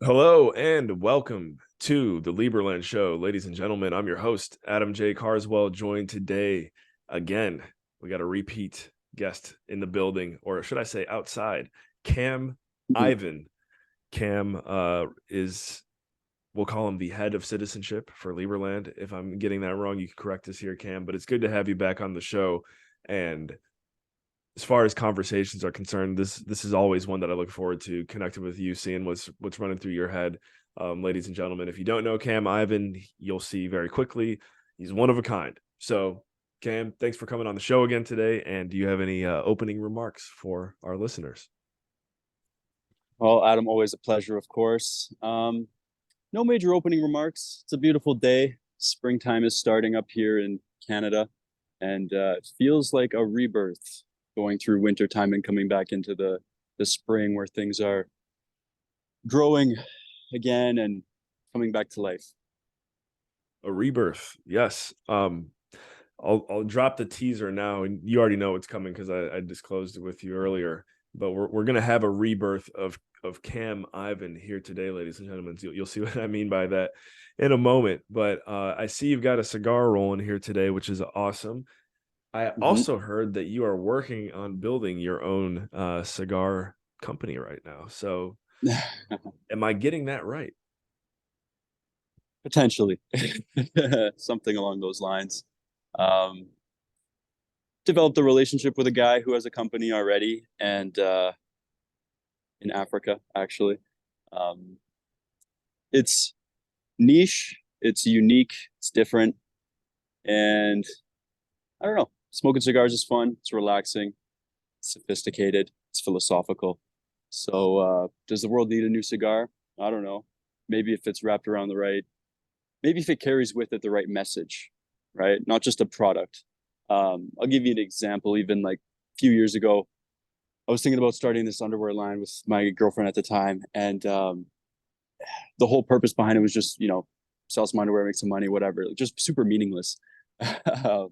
Hello and welcome to the Lieberland Show. Ladies and gentlemen, I'm your host, Adam J. Carswell, joined today again. We got a repeat guest in the building, or should I say outside, Cam Mhm. Ivan. Cam is, we'll call him the head of citizenship for Lieberland. If I'm getting that wrong, you can correct us here, Cam, but it's good to have you back on the show. And as far as conversations are concerned, this is always one that I look forward to connecting with you, seeing what's running through your head. Ladies and gentlemen, if you don't know Cam Ivan, you'll see very quickly he's one of a kind. So, Cam, thanks for coming on the show again today. And do you have any opening remarks for our listeners? Well, Adam, always a pleasure, of course. No major opening remarks. It's a beautiful day. Springtime is starting up here in Canada, and it feels like a rebirth going through winter time and coming back into the spring where things are growing again and coming back to life. A rebirth, yes. I'll drop the teaser now, and you already know what's coming because I disclosed it with you earlier. But we're gonna have a rebirth of Cam Ivan here today, ladies and gentlemen. So you'll see what I mean by that in a moment. But I see you've got a cigar rolling here today, which is awesome. I Mhm. also heard that you are working on building your own cigar company right now. So am I getting that right? Potentially, something along those lines. Um, Developed a relationship with a guy who has a company already, and in Africa, actually. Um, it's niche, it's unique, it's different, and I don't know. Smoking cigars is fun. It's relaxing. It's sophisticated. It's philosophical. So, does the world need a new cigar? I don't know. Maybe if it's wrapped around the right, maybe if it carries with it the right message, right? Not just a product. I'll give you an example. Even like a few years ago, I was thinking about starting this underwear line with my girlfriend at the time, and the whole purpose behind it was just sell some underwear, make some money, whatever. Just super meaningless. The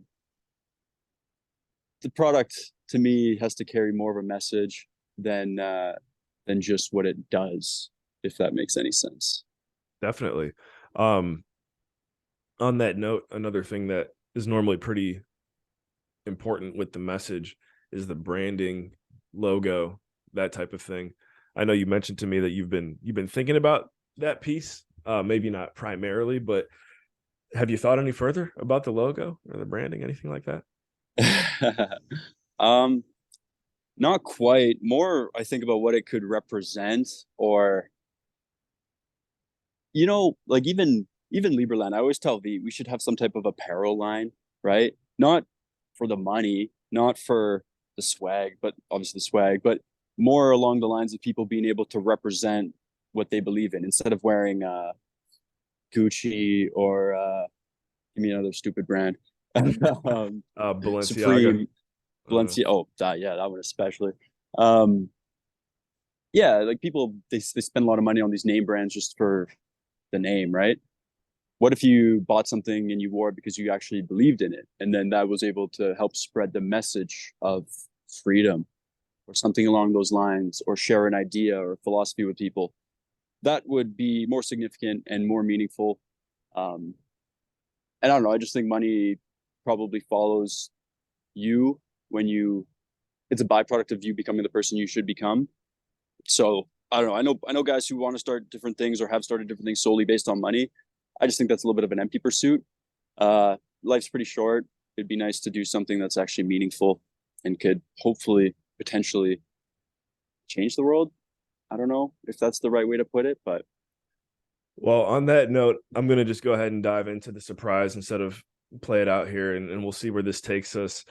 product to me has to carry more of a message than just what it does, if that makes any sense. Definitely. Um, on that note, another thing that is normally pretty important with the message is the branding, logo, that type of thing. I know you mentioned to me that you've been thinking about that piece, maybe not primarily, but have you thought any further about the logo or the branding, anything like that? um, Not quite. More, I think about what it could represent, or like even Lieberland. I always tell V we should have some type of apparel line, right? Not for the money, not for the swag, but obviously the swag, but more along the lines of people being able to represent what they believe in instead of wearing Gucci or give me another stupid brand. Balenciaga. Supreme, Uh, Balenciaga. Oh, yeah, that one especially. Um, yeah, like people they spend a lot of money on these name brands just for the name, right? What if you bought something and you wore it because you actually believed in it, and then that was able to help spread the message of freedom or something along those lines, or share an idea or philosophy with people? That would be more significant and more meaningful. Um, and I don't know. I just think money probably follows you when you. It's a byproduct of you becoming the person you should become. So I don't know. I know guys who want to start different things or have started different things solely based on money. I just think that's a little bit of an empty pursuit. Life's pretty short. It'd be nice to do something that's actually meaningful and could hopefully potentially change the world. I don't know if that's the right way to put it, but well, on that note, I'm gonna just go ahead and dive into the surprise instead of play it out here, and we'll see where this takes us.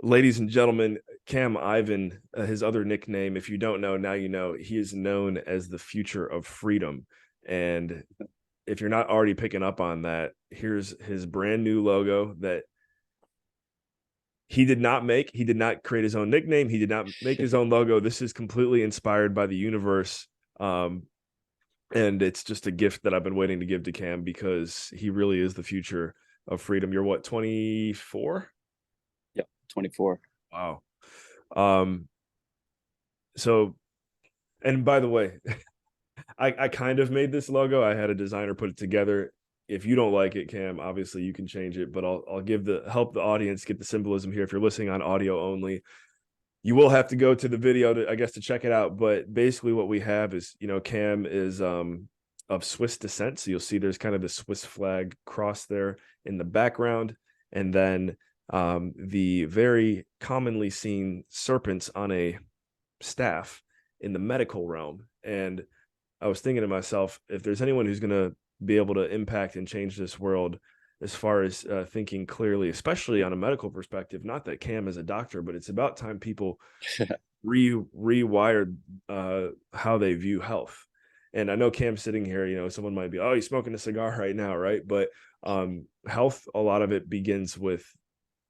Ladies and gentlemen, Cam Ivan, his other nickname, if you don't know, now you know, he is known as the future of freedom. And if you're not already picking up on that, here's his brand new logo that he did not make. He did not create his own nickname. He did not make his own logo. This is completely inspired by the universe. And it's just a gift that I've been waiting to give to Cam because he really is the future of freedom. You're what, 24? yeah, 24. Wow. Um, so, and by the way, I kind of made this logo. I had a designer put it together. If you don't like it, Cam, obviously you can change it, but I'll give the help the audience get the symbolism here. If you're listening on audio only, you will have to go to the video to, I guess, to check it out. But basically what we have is, Cam is of Swiss descent. So you'll see there's kind of the Swiss flag cross there in the background. And then the very commonly seen serpents on a staff in the medical realm. And I was thinking to myself, if there's anyone who's going to be able to impact and change this world as far as thinking clearly, especially on a medical perspective, not that Cam is a doctor, but it's about time people rewired how they view health. And I know Cam's sitting here, someone might be, oh, he's smoking a cigar right now, right? But health, a lot of it begins with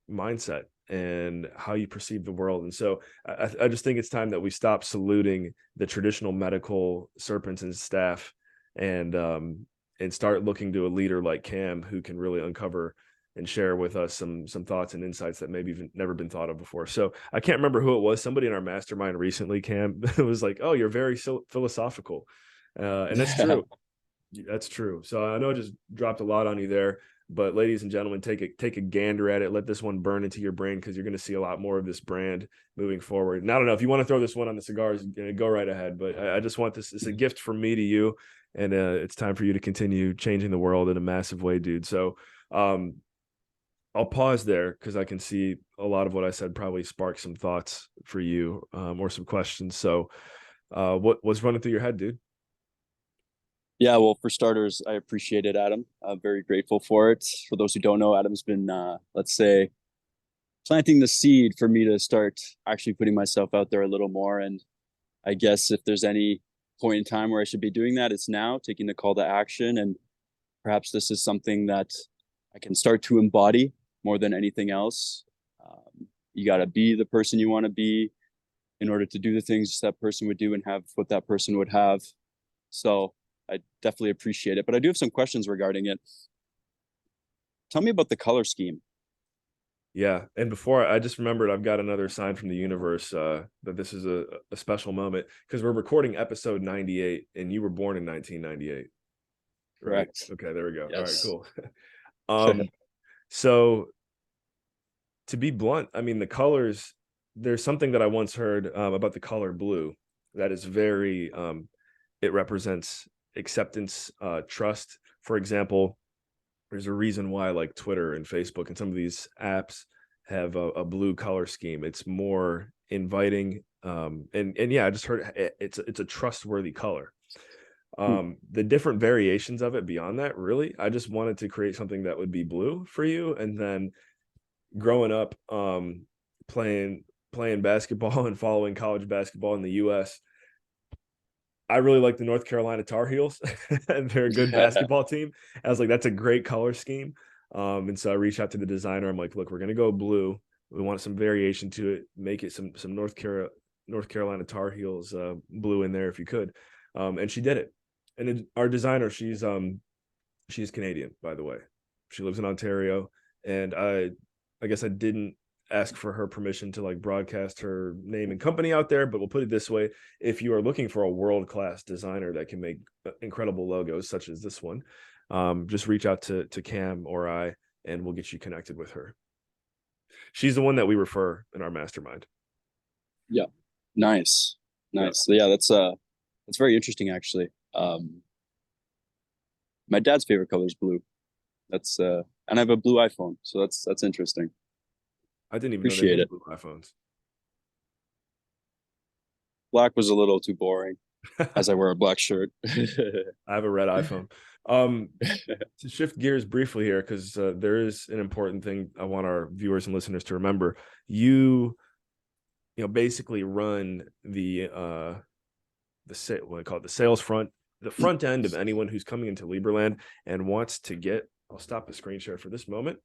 mindset and how you perceive the world. And so I just think it's time that we stop saluting the traditional medical serpents and staff, and start looking to a leader like Cam who can really uncover and share with us some thoughts and insights that maybe even never been thought of before. So I can't remember who it was. Somebody in our mastermind recently, Cam, was like, "Oh, you're very so philosophical," and that's true. That's true. So I know I just dropped a lot on you there, but ladies and gentlemen, take a gander at it. Let this one burn into your brain, because you're going to see a lot more of this brand moving forward. And I don't know if you want to throw this one on the cigars, go right ahead. But I just want this. It's a gift from me to you, and it's time for you to continue changing the world in a massive way, dude. So I'll pause there because I can see a lot of what I said probably sparked some thoughts for you, or some questions. So what's running through your head, dude? Yeah, well, for starters, I appreciate it, Adam. I'm very grateful for it. For those who don't know, Adam's been, let's say, planting the seed for me to start actually putting myself out there a little more. And I guess if there's any point in time where I should be doing that, it's now, taking the call to action. And perhaps this is something that I can start to embody more than anything else. You got to be the person you want to be in order to do the things that person would do and have what that person would have. So I definitely appreciate it. But I do have some questions regarding it. Tell me about the color scheme. Yeah, and before I just remembered, I've got another sign from the universe that this is a special moment, because we're recording episode 98, and you were born in 1998, right? Correct. Okay, there we go. All right, Yes. cool. So to be blunt, I mean, the colors. There's something that I once heard about the color blue that is very. It represents acceptance, trust. For example, there's a reason why like Twitter and Facebook and some of these apps have a blue color scheme. It's more inviting. And yeah, I just heard it's a trustworthy color. Hmm. The different variations of it beyond that, really, I just wanted to create something that would be blue for you. And then growing up, playing playing basketball and following college basketball in the US, I really like the North Carolina Tar Heels. And they're a good basketball team. I was like, that's a great color scheme. And so I reached out to the designer. I'm like, look, we're gonna go blue. We want some variation to it. Make it some North Carolina Tar Heels blue in there if you could. And she did it. And our designer, she's Canadian, by the way. She lives in Ontario, and I guess I didn't ask for her permission to like broadcast her name and company out there, but we'll put it this way: if you are looking for a world-class designer that can make incredible logos such as this one, just reach out to Cam or I, and we'll get you connected with her. She's the one that we refer in our mastermind. Yeah. Nice. Yeah. Nice. So yeah, that's very interesting actually. My dad's favorite color is blue. And I have a blue iPhone, so that's interesting. I didn't even know they Appreciate made it. blue iPhones. Black was a little too boring as I wear a black shirt. I have a red iPhone. To shift gears briefly here, because there is an important thing I want our viewers and listeners to remember. Basically run what I call it, the sales front, the front end of anyone who's coming into Liberland and wants to get. I'll stop the screen share for this moment.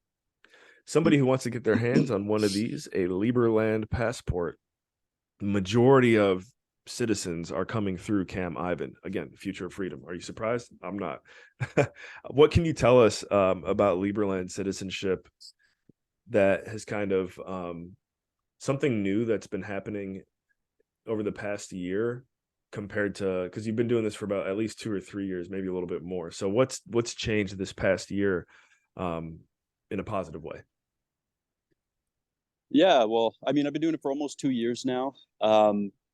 Somebody who wants to get their hands on one of these, a Liberland passport. The majority of citizens are coming through Cam Ivan. Again, future of freedom. Are you surprised? I'm not. What can you tell us about Liberland citizenship that has kind of something new that's been happening over the past year compared to, because you've been doing this for about at least 2 or 3 years, maybe a little bit more. So what's changed this past year, um, in a positive way? Yeah, well, I mean, I've been doing it for almost 2 years now.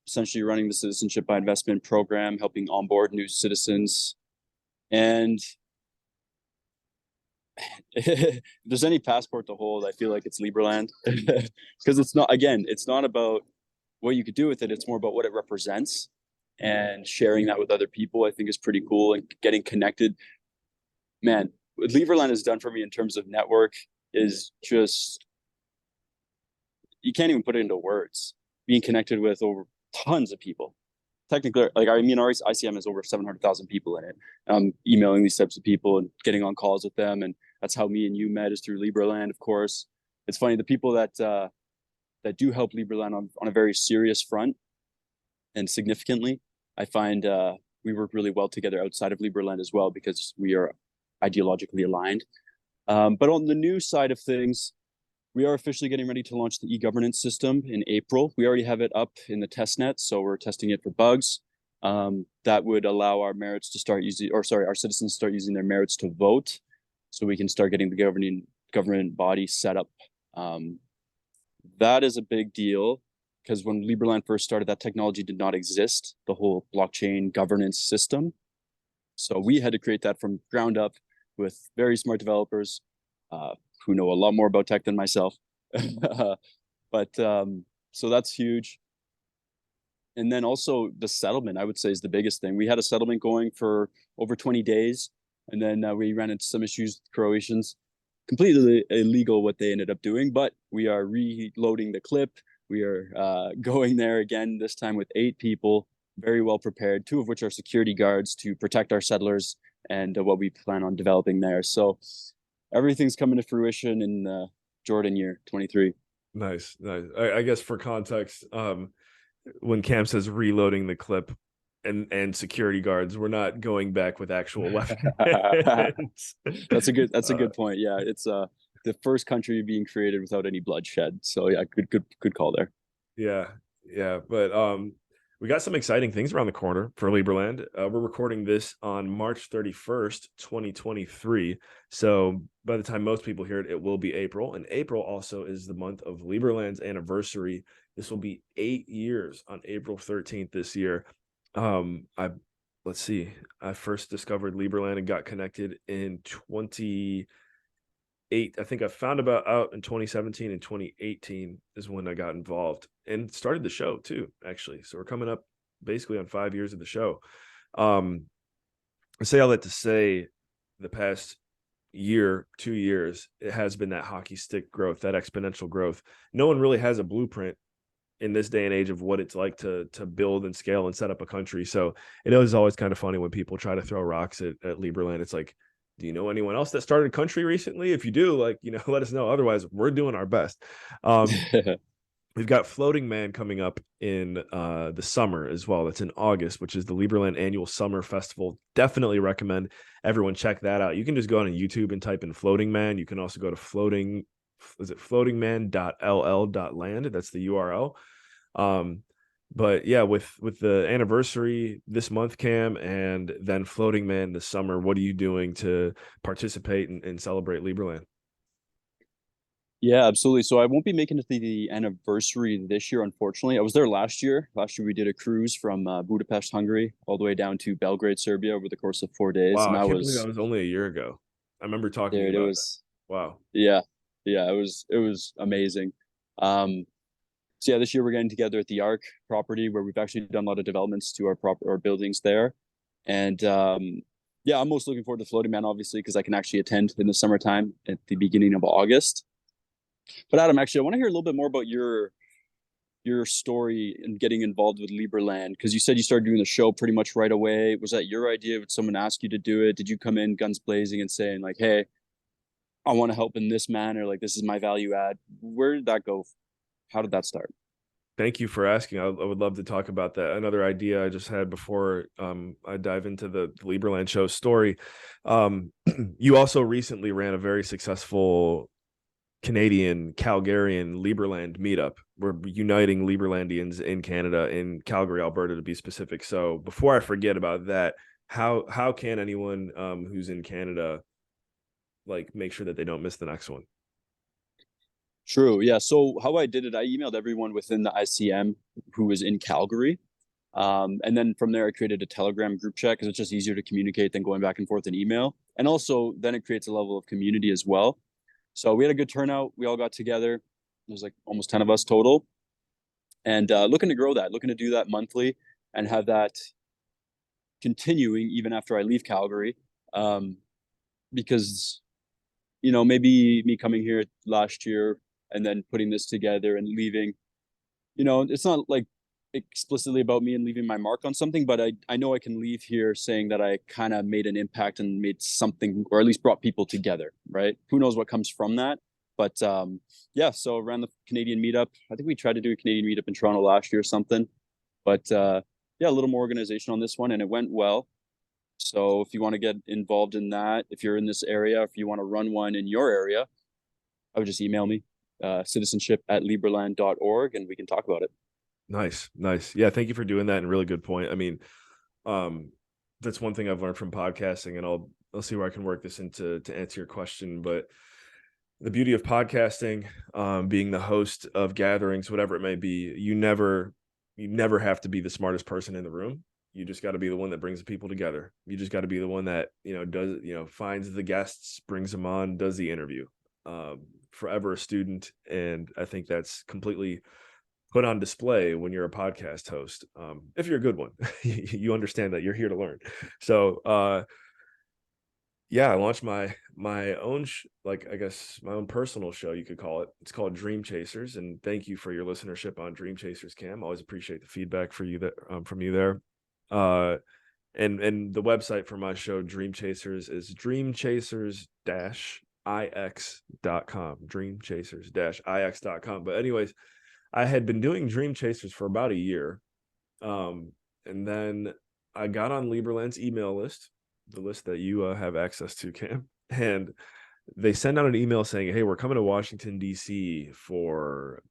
Essentially running the Citizenship by Investment program, helping onboard new citizens. And if there's any passport to hold, I feel like it's Liberland. Because it's not, again, it's not about what you could do with it. It's more about what it represents, and sharing that with other people, I think is pretty cool, and getting connected. Man, what Liberland has done for me in terms of network is just, you can't even put it into words. Being connected with over tons of people. Technically, like, I mean, our ICM has over 700,000 people in it. Emailing these types of people and getting on calls with them, and that's how me and you met, is through Liberland, of course. It's funny, the people that do help Liberland on a very serious front and significantly, I find we work really well together outside of Liberland as well, because we are ideologically aligned. But on the new side of things, we are officially getting ready to launch the e-governance system in April. We already have it up in the test net, so we're testing it for bugs. That would allow our merits to start using, or sorry, our citizens start using their merits to vote, so we can start getting the government body set up. That is a big deal, because when Liberland first started, that technology did not exist, the whole blockchain governance system. So we had to create that from ground up with very smart developers, who know a lot more about tech than myself. But so that's huge. And then also the settlement, I would say, is the biggest thing. We had a settlement going for over 20 days, and then we ran into some issues with Croatians. Completely illegal what they ended up doing, but we are reloading the clip. We are going there again, this time with 8 people, very well prepared, 2 of which are security guards to protect our settlers and what we plan on developing there. So everything's coming to fruition in Jordan year 23. Nice, nice. I guess for context, when Cam says reloading the clip and security guards, we're not going back with actual weapons. That's a good point. Yeah, it's the first country being created without any bloodshed. So yeah, good call there. Yeah, yeah, but we got some exciting things around the corner for Liberland. We're recording this on March 31st, 2023. So by the time most people hear it, it will be April. And April also is the month of Liberland's anniversary. This will be 8 years on April 13th this year. I let's see. I first discovered Liberland and got connected in 20 eight. I think I found about out in 2017 and 2018 is when I got involved and started the show too, actually. So we're coming up basically on 5 years of the show. I say all that to say the past year, 2 years, it has been that hockey stick growth, that exponential growth. No one really has a blueprint in this day and age of what it's like to build and scale and set up a country. So it is always kind of funny when people try to throw rocks at Liberland. It's like, do you know anyone else that started a country recently? If you do, like, let us know. Otherwise, we're doing our best. We've got Floating Man coming up in the summer as well. That's in August, which is the Liberland Annual Summer Festival. Definitely recommend everyone check that out. You can just go on YouTube and type in Floating Man. You can also go to floatingman.ll.land. That's the URL. But yeah, with the anniversary this month, Cam, and then Floating Man this summer, what are you doing to participate and celebrate Liberland? Yeah, absolutely. So I won't be making it to the anniversary this year, unfortunately. I was there last year. Last year we did a cruise from Budapest, Hungary, all the way down to Belgrade, Serbia, over the course of 4 days, Wow, and I that can't believe that was, was only a year ago. I remember talking dude, it about that. was, Wow. yeah, yeah, it was amazing. Um, so yeah, this year we're getting together at the Arc property, where we've actually done a lot of developments to our buildings there, and yeah, I'm most looking forward to Floating Man, obviously, because I can actually attend in the summertime at the beginning of August. But Adam, actually, I want to hear a little bit more about your story and getting involved with Liberland, because you said you started doing the show pretty much right away. Was that your idea? Did someone ask you to do it? Did you come in guns blazing and saying like, "Hey, I want to help in this manner. Like, this is my value add"? Where did that go? How did that start? Thank you for asking. I would love to talk about that. Another idea I just had before I dive into the Liberland show story. You also recently ran a very successful Canadian Calgarian Liberland meetup. We're uniting Liberlandians in Canada, in Calgary, Alberta, to be specific. So before I forget about that, how can anyone who's in Canada like make sure that they don't miss the next one? True. Yeah. So how I did it, I emailed everyone within the ICM who was in Calgary. And then from there, I created a Telegram group chat because it's just easier to communicate than going back and forth in email. And also, then it creates a level of community as well. So we had a good turnout. We all got together. There's like almost 10 of us total. And looking to grow that, looking to do that monthly and have that continuing even after I leave Calgary. Um, because, maybe me coming here last year and then putting this together and leaving, it's not like explicitly about me and leaving my mark on something, but I know I can leave here saying that I kind of made an impact and made something, or at least brought people together, right? Who knows what comes from that? But yeah, so around the Canadian meetup, I think we tried to do a Canadian meetup in Toronto last year or something. But yeah, a little more organization on this one, and it went well. So if you want to get involved in that, if you're in this area, if you want to run one in your area, I would just email me, citizenship@liberland.org, and we can talk about it. Nice, nice. Yeah, thank you for doing that. And really good point. I mean, um, that's one thing I've learned from podcasting, and I'll see where I can work this into to answer your question. But the beauty of podcasting, being the host of gatherings, whatever it may be, you never have to be the smartest person in the room. You just got to be the one that brings the people together. You just got to be the one that does finds the guests, brings them on, does the interview. Forever a student, and I think that's completely put on display when you're a podcast host. If you're a good one, you understand that you're here to learn. So yeah, I launched my own like I guess my own personal show, you could call it. It's called Dream Chasers, and thank you for your listenership on Dream Chasers, Cam. Always appreciate the feedback for you that from you there. Uh, and the website for my show, Dream Chasers, is dreamchasers-ix.com. Dreamchasers-ix.com. But anyways, I had been doing Dream Chasers for about a year. And then I got on Lieberland's email list, the list that you have access to, Cam. And they send out an email saying, hey, we're coming to Washington, D.C. for,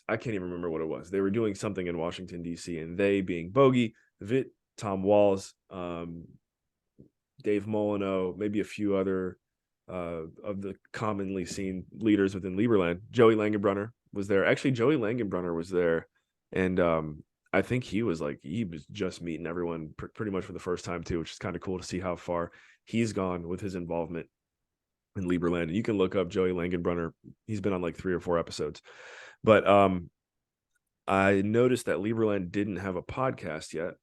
I can't even remember what it was. They were doing something in Washington, D.C. And they being Bogey, Vit, Tom Walls, Dave Molyneux, maybe a few other of the commonly seen leaders within Lieberland. Joey Langenbrunner was there. Actually, Joey Langenbrunner was there. And I think he was just meeting everyone pretty much for the first time too, which is kind of cool to see how far he's gone with his involvement in Lieberland. And you can look up Joey Langenbrunner. He's been on like 3 or 4 episodes. But I noticed that Lieberland didn't have a podcast yet.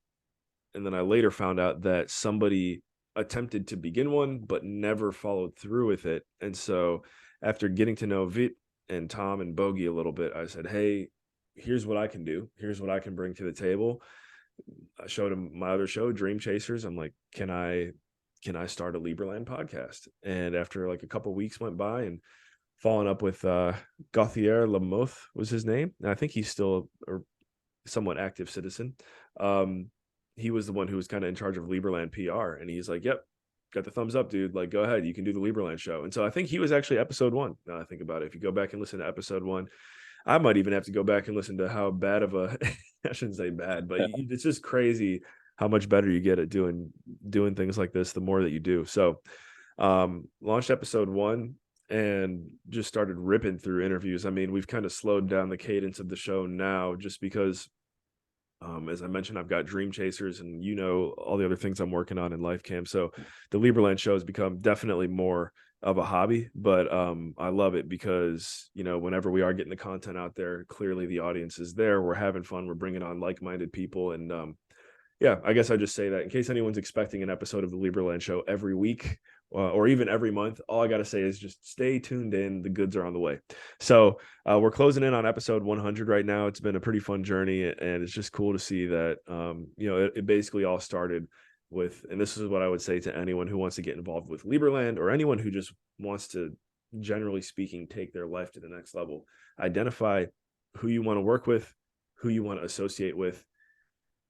And then I later found out that somebody attempted to begin one, but never followed through with it. And so after getting to know Vit and Tom and Bogey a little bit, I said, hey, here's what I can do. Here's what I can bring to the table. I showed him my other show, Dream Chasers. I'm like, can I start a Lieberland podcast? And after like a couple weeks went by and following up with Gauthier Lamoth was his name. And I think he's still a somewhat active citizen. He was the one who was kind of in charge of Lieberland PR. And he's like, yep, got the thumbs up, dude. Like, go ahead. You can do the Lieberland show. And so I think he was actually episode 1. Now I think about it. If you go back and listen to episode 1, I might even have to go back and listen to how bad of a, I shouldn't say bad, but it's just crazy how much better you get at doing things like this, the more that you do. So launched episode 1 and just started ripping through interviews. I mean, we've kind of slowed down the cadence of the show now just because as I mentioned, I've got Dream Chasers and all the other things I'm working on in Life Cam. So the Lieberland show has become definitely more of a hobby, but I love it because, whenever we are getting the content out there, clearly the audience is there. We're having fun. We're bringing on like-minded people. And yeah, I guess I just say that in case anyone's expecting an episode of the Lieberland show every week or even every month, all I got to say is just stay tuned in. The goods are on the way. So we're closing in on episode 100 right now. It's been a pretty fun journey, and it's just cool to see that, it basically all started with, and this is what I would say to anyone who wants to get involved with Lieberland or anyone who just wants to, generally speaking, take their life to the next level. Identify who you want to work with, who you want to associate with,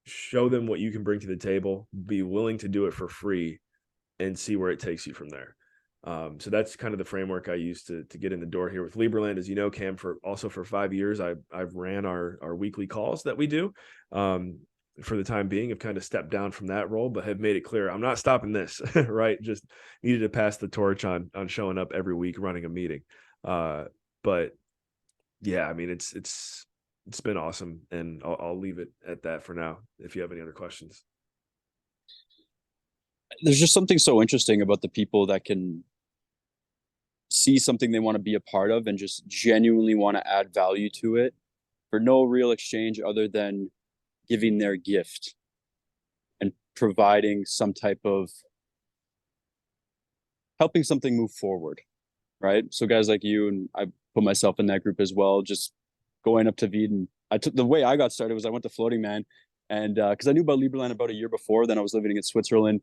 show them what you can bring to the table, be willing to do it for free, and see where it takes you from there. So that's kind of the framework I use to get in the door here with Liberland. As you know, Cam, for 5 years, I've ran our weekly calls that we do. For the time being, have kind of stepped down from that role, but have made it clear I'm not stopping this. Right, just needed to pass the torch on showing up every week, running a meeting. But yeah, I mean, it's been awesome, and I'll leave it at that for now. If you have any other questions. There's just something so interesting about the people that can see something they want to be a part of and just genuinely want to add value to it for no real exchange other than giving their gift and providing some type of helping something move forward, right? So guys like you, and I put myself in that group as well, just going up to Vieden. I took the way I got started was I went to Floating Man, and because I knew about Liberland about a year before, then I was living in Switzerland,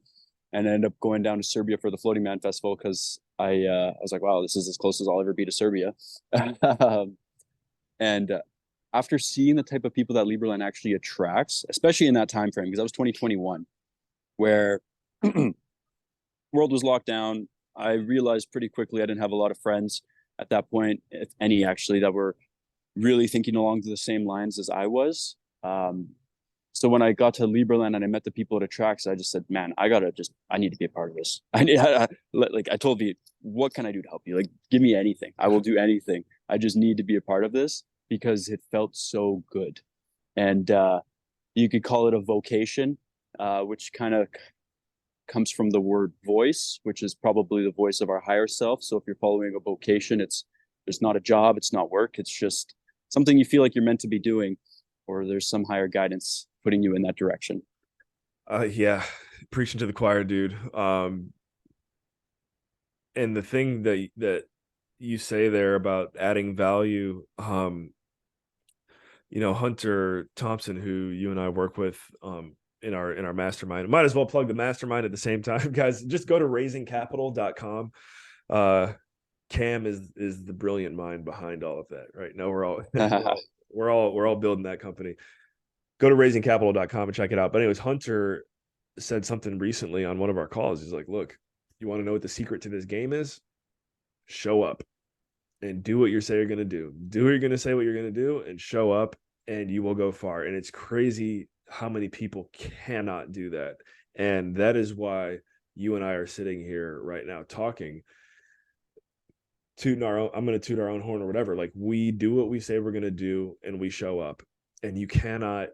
and I ended up going down to Serbia for the Floating Man Festival because I was like, wow, this is as close as I'll ever be to Serbia. And after seeing the type of people that Liberland actually attracts, especially in that time frame, because that was 2021, where world was locked down, I realized pretty quickly I didn't have a lot of friends at that point, if any, actually, that were really thinking along the same lines as I was. So when I got to Liberland and I met the people at Attracts, I just said, man, I need to be a part of this. I told you, what can I do to help you? Like, give me anything. I will do anything. I just need to be a part of this because it felt so good. And you could call it a vocation, which kind of comes from the word voice, which is probably the voice of our higher self. So if you're following a vocation, it's not a job, it's not work, it's just something you feel like you're meant to be doing, or there's some higher guidance putting you in that direction. Yeah, preaching to the choir, dude. And the thing that you say there about adding value, Hunter Thompson, who you and I work with, in our mastermind. Might as well plug the mastermind at the same time, guys. Just go to raisingcapital.com. Cam is the brilliant mind behind all of that. Right now, we're all we're all building that company. Go to raisingcapital.com and check it out. But anyways, Hunter said something recently on one of our calls. He's like, look, you want to know what the secret to this game is? Show up and do what you say you're going to do. Do what you're going to say what you're going to do and show up, and you will go far. And it's crazy how many people cannot do that. And that is why you and I are sitting here right now talking, tooting our own, I'm going to toot our own horn or whatever. Like, we do what we say we're going to do and we show up. And you cannot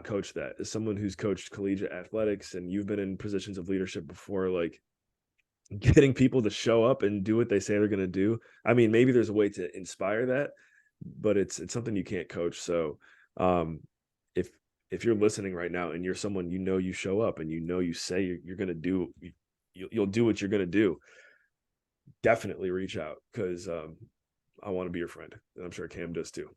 coach that. As someone who's coached collegiate athletics and you've been in positions of leadership before, like, getting people to show up and do what they say they're going to do. I mean, maybe there's a way to inspire that, but it's something you can't coach. So, if you're listening right now and you're someone, you show up and you say you're going to do, you'll do what you're going to do, definitely reach out, because I want to be your friend, and I'm sure Cam does too.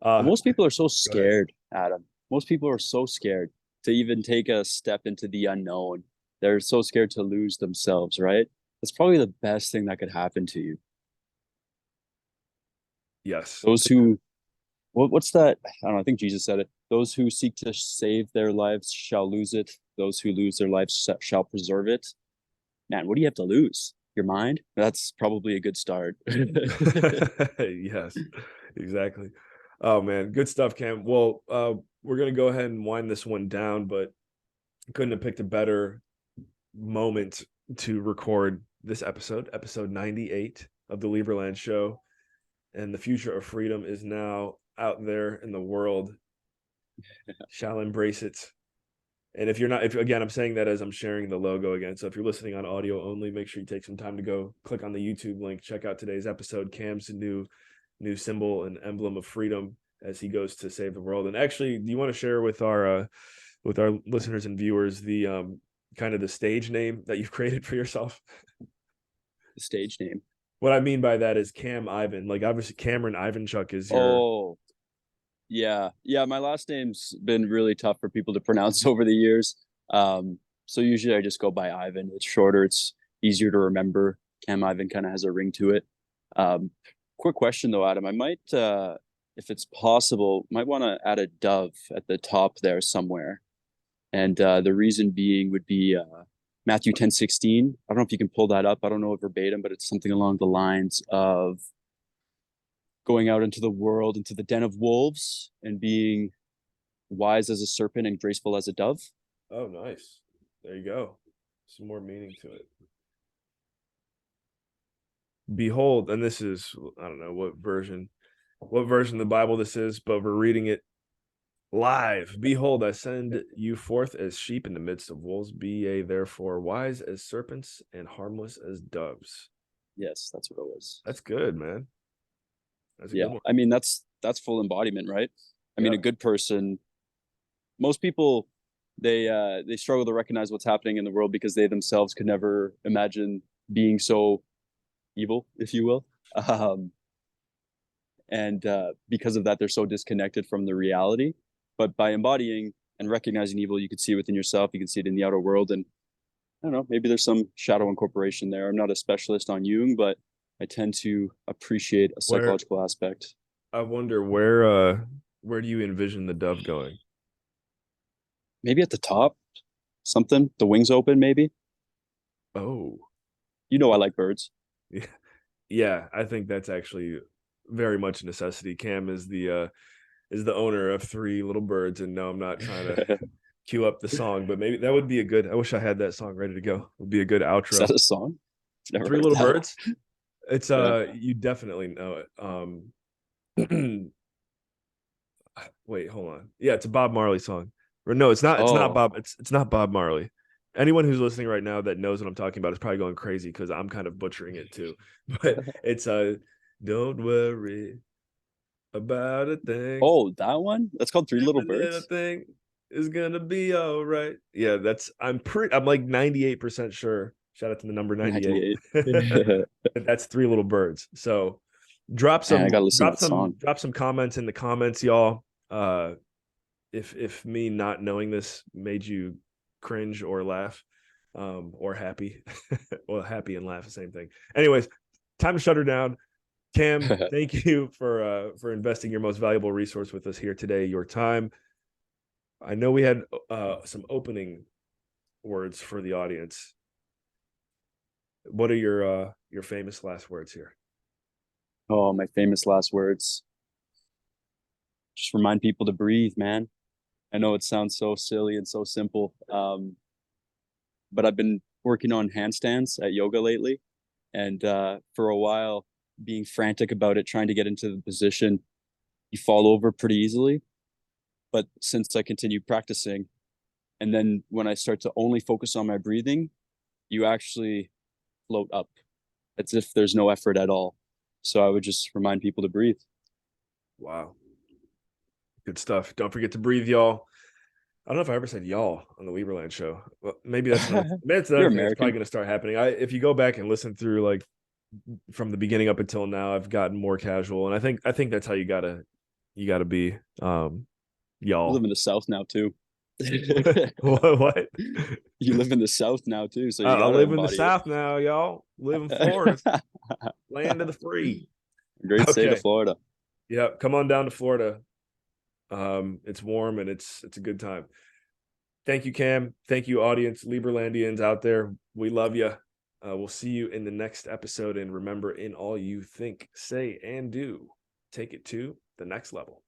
uh, Most people are so Go ahead. scared, Adam. Most people are so scared to even take a step into the unknown. They're so scared to lose themselves, right? That's probably the best thing that could happen to you. Yes. Those who, what's that? I don't know. I think Jesus said it. Those who seek to save their lives shall lose it. Those who lose their lives shall preserve it. Man, what do you have to lose? Your mind? That's probably a good start. Yes, exactly. Oh man, good stuff, Cam. Well, we're gonna go ahead and wind this one down, but couldn't have picked a better moment to record this episode 98 of the Lieberland Show. And the future of freedom is now out there in the world. Shall embrace it. And if again, I'm saying that as I'm sharing the logo again. So if you're listening on audio only, make sure you take some time to go click on the YouTube link, check out today's episode. Cam's new symbol and emblem of freedom as he goes to save the world. And actually, do you want to share with our listeners and viewers the kind of the stage name that you've created for yourself? The stage name. What I mean by that is Cam Ivan. Like, obviously Cameron Ivanchuk is your. Oh, yeah. Yeah, my last name's been really tough for people to pronounce over the years. So usually I just go by Ivan. It's shorter, it's easier to remember. Cam Ivan kind of has a ring to it. Um, Quick question though, Adam. I might, if it's possible, might want to add a dove at the top there somewhere. And the reason being would be Matthew 10:16. I don't know if you can pull that up. I don't know it verbatim, but it's something along the lines of going out into the world, into the den of wolves, and being wise as a serpent and graceful as a dove. Oh, nice. There you go. Some more meaning to it. Behold, and this is, I don't know what version of the Bible this is, but we're reading it live. Behold, I send you forth as sheep in the midst of wolves. Be ye therefore wise as serpents and harmless as doves. Yes, that's what it was. That's good, man. That's a Yeah, good one. I mean that's full embodiment, right? I mean, Yeah. a good person. Most people they struggle to recognize what's happening in the world because they themselves could never imagine being so evil, if you will. Um, and because of that, they're so disconnected from the reality. But by embodying and recognizing evil, you can see it within yourself. You can see it in the outer world, and I don't know, maybe there's some shadow incorporation there. I'm not a specialist on Jung, but I tend to appreciate a Where psychological aspect. I wonder where do you envision the dove going? Maybe at the top, something, the wings open, maybe. Oh, You know, I like birds. yeah. Yeah, I think that's actually very much a necessity. Cam is the owner of three little birds, and no, I'm not trying to Is cue up the song, but maybe that would be a good. I wish I had that song ready to go. It would be a good that outro. a song? Never Three heard little that one. birds. It's Yeah. you definitely know it. Wait, hold on. Yeah, it's a Bob Marley song. Or no, it's not. It's not Oh, Bob. It's not Bob Marley. Anyone who's listening right now that knows what I'm talking about is probably going crazy because I'm kind of butchering it too. But it's don't worry about a thing. oh, that one. That's called Three Little Every little Birds. thing is gonna be all right. Yeah, that's I'm like 98% sure. Shout out to the number 98. 98. That's three little birds. So drop Man, I some gotta listen to that song. drop some comments in the comments, y'all. If me not knowing this made you cringe or laugh, or happy. Well, happy and laugh, the same thing. Anyways, time to shut her down. Cam, thank you for investing your most valuable resource with us here today, your time. I know we had some opening words for the audience. What are your famous last words here? Oh, my famous last words. Just remind people to breathe, man. I know it sounds so silly and so simple, but I've been working on handstands at yoga lately, and for a while, being frantic about it, trying to get into the position, you fall over pretty easily. But since I continue practicing, and then when I start to only focus on my breathing, you actually float up as if there's no effort at all. So I would just remind people to breathe. Wow, good stuff. Don't forget to breathe, y'all. I don't know if I ever said y'all on the Lieberland show. Well, maybe that's You're another thing that's probably American. going to start happening. If you go back and listen through like from the beginning up until now, I've gotten more casual, and I think that's how you gotta be. You live Y'all. in the South now too. What? You live in the South now too, so you I gotta live in the embody South now, y'all. Live in Florida, it. land of the free. Great state of Okay, Florida. yeah, come on down to Florida. It's warm and it's a good time. Thank you, Cam. Thank you, audience, Lieberlandians out there. We love you. We'll see you in the next episode. And remember, in all you think, say, and do, take it to the next level.